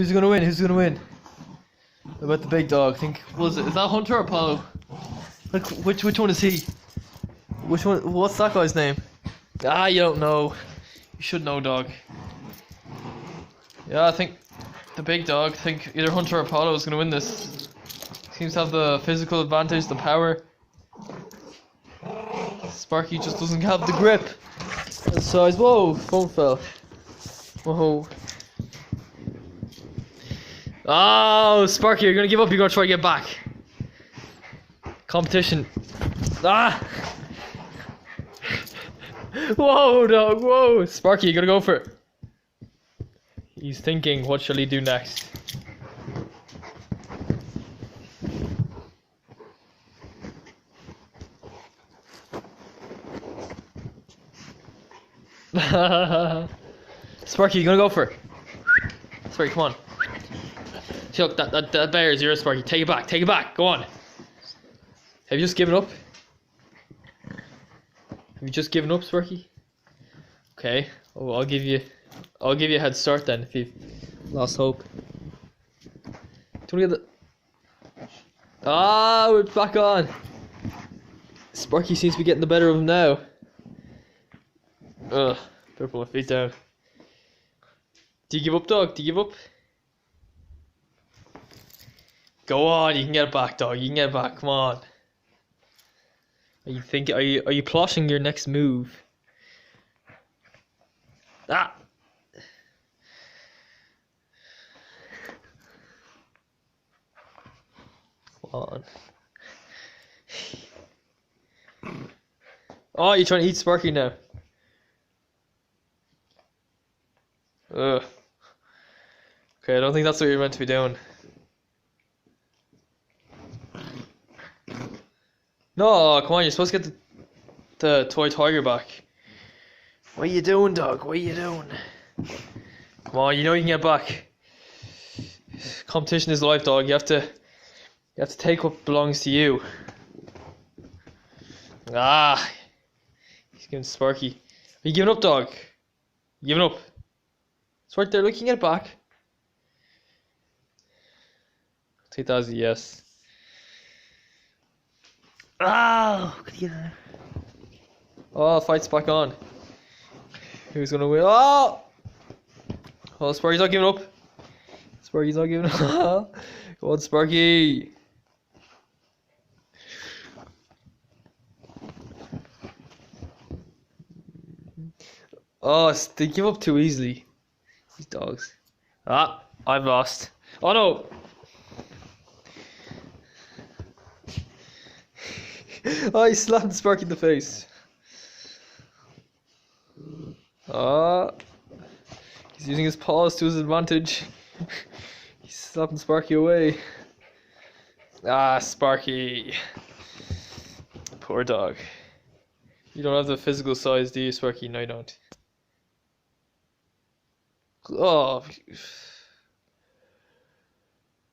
Who's gonna win? Who's gonna win? What about the big dog? Is that Hunter or Apollo? Look, which one is he? Which one? What's that guy's name? Ah, you don't know. You should know, dog. Yeah, I think the big dog. Either Hunter or Apollo is gonna win this. Seems to have the physical advantage, the power. Sparky just doesn't have the grip. The size. Whoa, phone fell. Whoa. Oh, Sparky, you're gonna give up. You're gonna try to get back. Competition. Ah! Whoa, dog, whoa! Sparky, you gotta go for it. He's thinking, what shall he do next? Sparky, you gonna go for it? Sparky, come on. See, look, that bear is yours, Sparky. Take it back, go on. Have you just given up? Have you just given up, Sparky? Okay. Oh, I'll give you a head start then if you've lost hope. Do you want to get the... Ah, we're back on. Sparky seems to be getting the better of him now. Ugh, better put my feet down. Do you give up, dog? Do you give up? Go on, you can get it back, dog. You can get it back. Come on. Are you plotting your next move? Ah. Come on. Oh, you're trying to eat Sparky now. Ugh. Okay, I don't think that's what you're meant to be doing. No, come on, you're supposed to get the toy tiger back. What are you doing, dog? What are you doing? Come on, you know you can get back. Competition is life, dog. You have to take what belongs to you. Ah, he's giving Sparky. Are you giving up, dog? You giving up? It's right there. Look, you can get it back. I'll take that as a yes. Ah! Oh, fight's back on. Who's gonna win? Oh! Oh, Sparky's not giving up. Sparky's not giving up. Go on, Sparky. Oh, they give up too easily. These dogs. Ah, I've lost. Oh no! Oh, he slapped Sparky in the face. Ah, he's using his paws to his advantage. He's slapping Sparky away. Ah, Sparky. Poor dog. You don't have the physical size, do you, Sparky? No, you don't. Oh.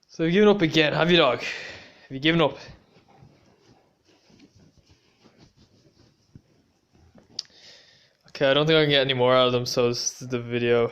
So you've given up again, have you, dog? Have you given up? Okay, I don't think I can get any more out of them, so this is the video.